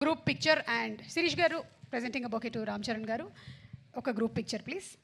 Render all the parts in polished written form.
Group picture and Sirish Garu presenting a bouquet to Ram Charan Garu. Okay, group picture, please.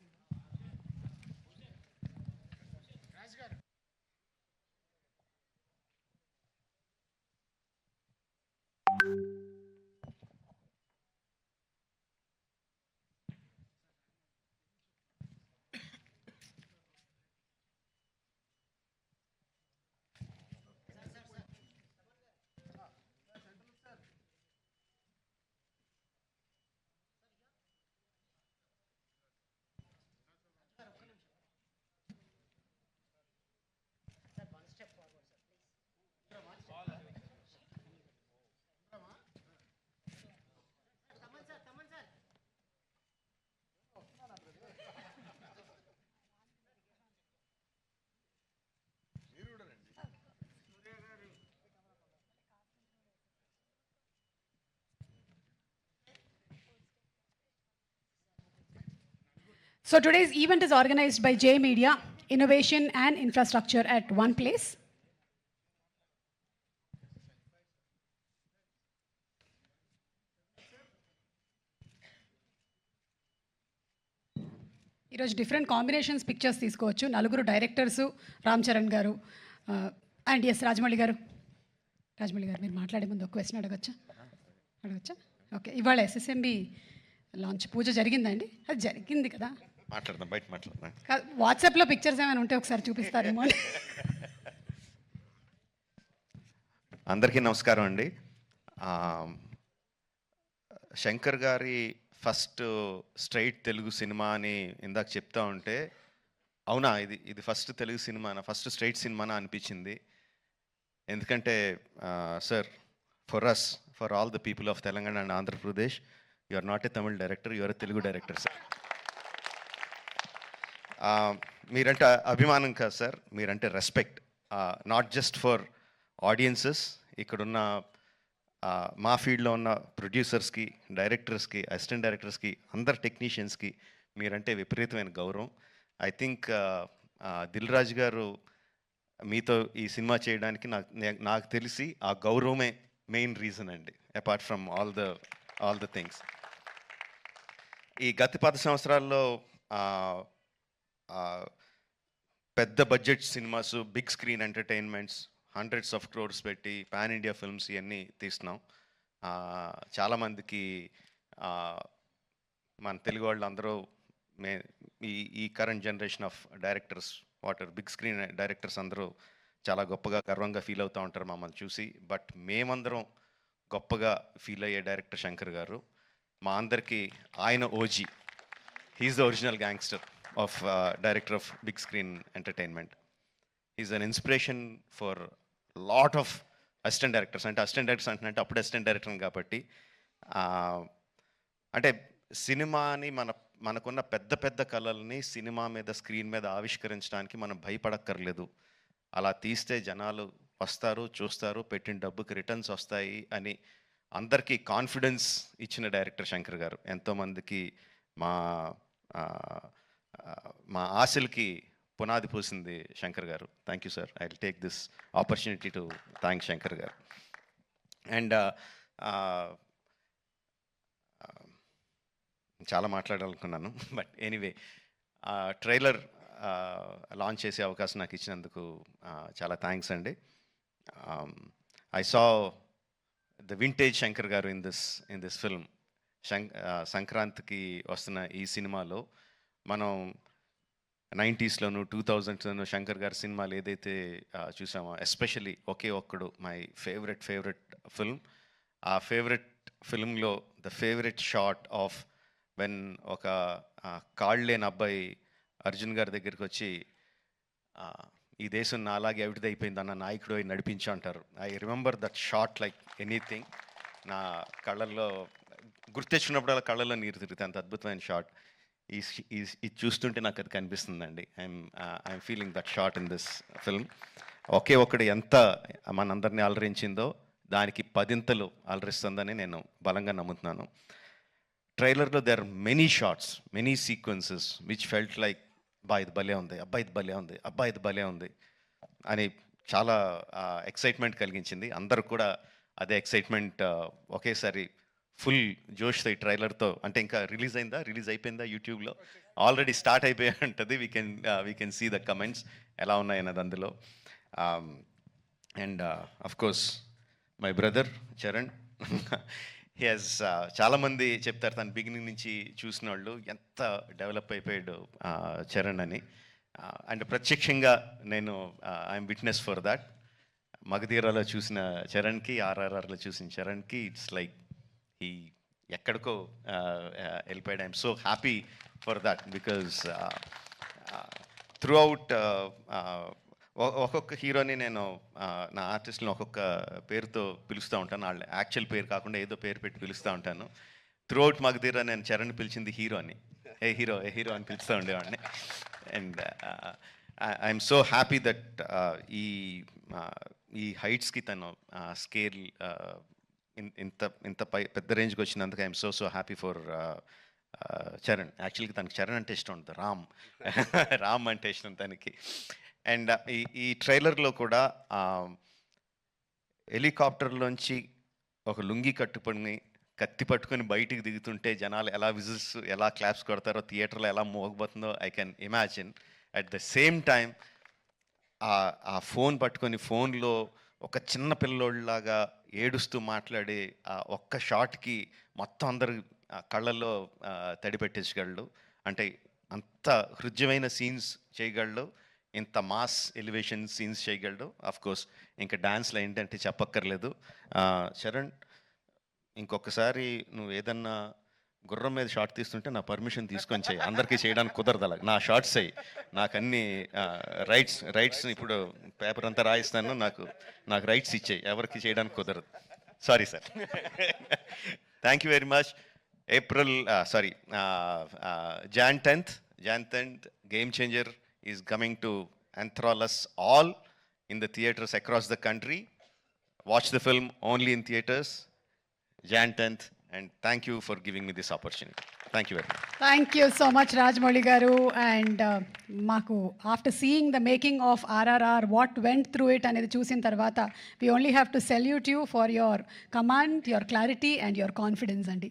So today's event is organized by J Media, Innovation and Infrastructure at one place. ఈరోజు different combinations pictures తీసుకోవచ్చు. నలుగురు directors, Ram Charan గారు and yes Rajamouli గారు. రాజమౌళి గారు మీరు మాట్లాడే ముందు ఒక క్వశ్చన్ అడగచ్చా? ఓకే, ఇవాళ ఎస్ఎస్ఎంబి లాంచ్ పూజ జరిగిందండి? అది జరిగింది కదా, మాట్లాడదాం, బయట మాట్లాడదాం. వాట్సాప్లో పిక్చర్స్ ఏమైనా ఉంటే ఒకసారి చూపిస్తారేమో. అందరికీ నమస్కారం అండి. శంకర్ గారి ఫస్ట్ స్ట్రైట్ తెలుగు సినిమా అని ఇందాక చెప్తా ఉంటే, అవునా ఇది ఫస్ట్ తెలుగు సినిమానా, ఫస్ట్ స్ట్రైట్ సినిమానా అనిపించింది. ఎందుకంటే sir, for all the people of Telangana and Andhra Pradesh, you are not a Tamil director, you are a Telugu director sir. మీరంటే అభిమానం కాదు సార్, మీరంటే respect. Not just for audiences, ఇక్కడున్న మా ఫీల్డ్లో ఉన్న ప్రొడ్యూసర్స్కి, డైరెక్టర్స్కి, అసిస్టెంట్ డైరెక్టర్స్కి, అందరు టెక్నీషియన్స్కి మీరంటే విపరీతమైన గౌరవం. ఐ థింక్ దిల్ రాజు గారు మీతో ఈ సినిమా చేయడానికి నాకు తెలిసి ఆ గౌరవమే మెయిన్ రీజన్ అండి, apart from all the things. ఈ గత 10 సంవత్సరాల్లో పెద్ద budget cinemas, big screen entertainments, hundreds of crores పెట్టి పాన్ ఇండియా ఫిల్మ్స్ ఇవన్నీ తీస్తున్నాం. చాలామందికి మన తెలుగు వాళ్ళు అందరూ ఈ current generation of directors, big screen directors అందరూ చాలా గొప్పగా, గర్వంగా ఫీల్ అవుతూ ఉంటారు మమ్మల్ని చూసి. బట్ మేమందరం గొప్పగా ఫీల్ అయ్యే డైరెక్టర్ శంకర్ గారు. మా అందరికీ ఆయన OG. He's the original gangster of director of big screen entertainment. Is an inspiration for lot of assistant directors. అంటే అసిస్టెంట్ డైరెక్టర్స్ అంటే అప్పుడు అసిస్టెంట్ డైరెక్టర్ కాబట్టి, అంటే సినిమాని మనకున్న పెద్ద పెద్ద కళల్ని సినిమా మీద, స్క్రీన్ మీద ఆవిష్కరించడానికి మనం భయపడక్కర్లేదు. అలా తీస్తే జనాలు వస్తారు, చూస్తారు, పెట్టిన డబ్బుకి రిటర్న్స్ వస్తాయి అని అందరికీ కాన్ఫిడెన్స్ ఇచ్చిన డైరెక్టర్ శంకర్ గారు. ఎంతోమందికి మా ఆశలకి పునాది పోసింది శంకర్ గారు. Thank you sir. I will take this opportunity to thank Shankar గారు. అండ్ చాలా మాట్లాడాలనుకున్నాను, బట్ ఎనీవే, ట్రైలర్ లాంచ్ చేసే అవకాశం నాకు ఇచ్చినందుకు చాలా థ్యాంక్స్ అండి. I saw the vintage Shankar గారు ఇన్ దిస్ ఫిల్మ్. సంక్రాంతికి వస్తున్న ఈ సినిమాలో మనం 90స్లోను 2000స్లోను శంకర్ గారి సినిమాలు ఏదైతే చూసామో, especially Oke Okkadu my favourite film. ఆ ఫేవరెట్ ఫిల్మ్లో the favourite shot of when ఒక కాళ్ళు లేని అబ్బాయి అర్జున్ గారి దగ్గరికి వచ్చి, ఈ దేశం నా అలాగే అవిటిదైపోయింది అన్న నాయకుడు నడిపించు అంటారు. I remember that shot like anything. నా కళ్ళల్లో గుర్తెచ్చినప్పుడు అలా కళ్ళల్లో నీరు తిరుగుతాయి, అంత అద్భుతమైన షాట్. ఇది చూస్తుంటే నాకు అది కనిపిస్తుందండి. I'm feeling that shot in this film. Oke Okkadu ఎంత మనందరినీ అలరించిందో దానికి 10 అలరిస్తుందని నేను బలంగా నమ్ముతున్నాను. ట్రైలర్లో there are many shots, many sequences which felt like ఇది భలే ఉంది, ఇది భలే ఉంది అని చాలా ఎక్సైట్మెంట్ కలిగించింది. అందరూ కూడా అదే ఎక్సైట్మెంట్ ఒకేసారి ఫుల్ జోష్తో ఈ ట్రైలర్తో, అంటే ఇంకా రిలీజ్ అయిందా, రిలీజ్ అయిపోయిందా యూట్యూబ్లో? ఆల్రెడీ స్టార్ట్ అయిపోయి ఉంటుంది. We can see the comments ఎలా ఉన్నాయన్నది అందులో. And of course my brother Charan, he has, చాలామంది చెప్తారు తను బిగినింగ్ నుంచి చూసిన వాళ్ళు ఎంత డెవలప్ అయిపోయాడు చరణ్ అని. అండ్ ప్రత్యక్షంగా నేను ఐఎమ్ విట్నెస్ ఫర్ దాట్. మగధీరాలో చూసిన చరణ్కి, ఆర్ఆర్ఆర్లో చూసిన చరణ్కి ఇట్స్ లైక్ ఈ ఎక్కడికో వెళ్ళిపోయాడు. I'm so happy for that because through out ఒక్కొక్క హీరోని నేను నా ఆర్టిస్ట్ని ఒక్కొక్క పేరుతో పిలుస్తూ ఉంటాను. వాళ్ళ యాక్చువల్ పేరు కాకుండా ఏదో పేరు పెట్టి పిలుస్తూ ఉంటాను. త్రూ అవుట్ మగధీరా నేను చరణ్ పిలిచింది హీరో అని, ఏ హీరో అని పిలుస్తూ ఉండేవాడిని. And I'm so happy that ఈ హైట్స్కి తను స్కేల్ ఇంత పెద్ద రేంజ్కి వచ్చినందుకు I'm so happy for Charan. యాక్చువల్గా తనకి చరణ్ అంటే ఇష్టం ఉంటుంది, రామ్ అంటే ఇష్టం తనకి. అండ్ ఈ ట్రైలర్లో కూడా హెలికాప్టర్లోంచి ఒక లుంగి కట్టుకొని కత్తి పట్టుకొని బయటికి దిగుతుంటే జనాలు ఎలా విజిల్స్, ఎలా క్లాప్స్ కొడతారో, థియేటర్లో ఎలా మోగబోతుందో I can imagine. At the same time ఆ ఫోన్ పట్టుకొని ఫోన్లో ఒక చిన్న పిల్లోళ్ళలాగా ఏడుస్తూ మాట్లాడే ఆ ఒక్క షాట్కి మొత్తం అందరు కళ్ళల్లో తడి పెట్టేసగలడు. అంటే అంత హృద్యమైన సీన్స్ చేయగలడు, ఇంత మాస్ ఎలివేషన్ సీన్స్ చేయగలడు. ఆఫ్ కోర్స్ ఇంకా డాన్స్లో ఏంటంటే చెప్పక్కర్లేదు. చరణ్, ఇంకొకసారి నువ్వు ఏదన్నా గుర్రం మీద షార్ట్ తీస్తుంటే నా పర్మిషన్ తీసుకొని చేయి. అందరికీ చేయడానికి కుదరదు అలా. నా షార్ట్స్ అయ్యి నాకు అన్ని రైట్స్ ఇప్పుడు పేపర్ అంతా రాయిస్తాను, నాకు రైట్స్ ఇచ్చేయి, ఎవరికి చేయడానికి కుదరదు. Sorry sir. Thank you very much. Jan 10th, Game Changer is coming to enthrall us all in the theaters across the country. Watch the film only in theaters, Jan 10th, and thank you for giving me this opportunity. Thank you very much. Thank you so much Rajamouli గారు. And మాకు after seeing the making of RRR, what went through it అనేది చూసిన తర్వాత we only have to salute you for your command, your clarity and your confidence అండి.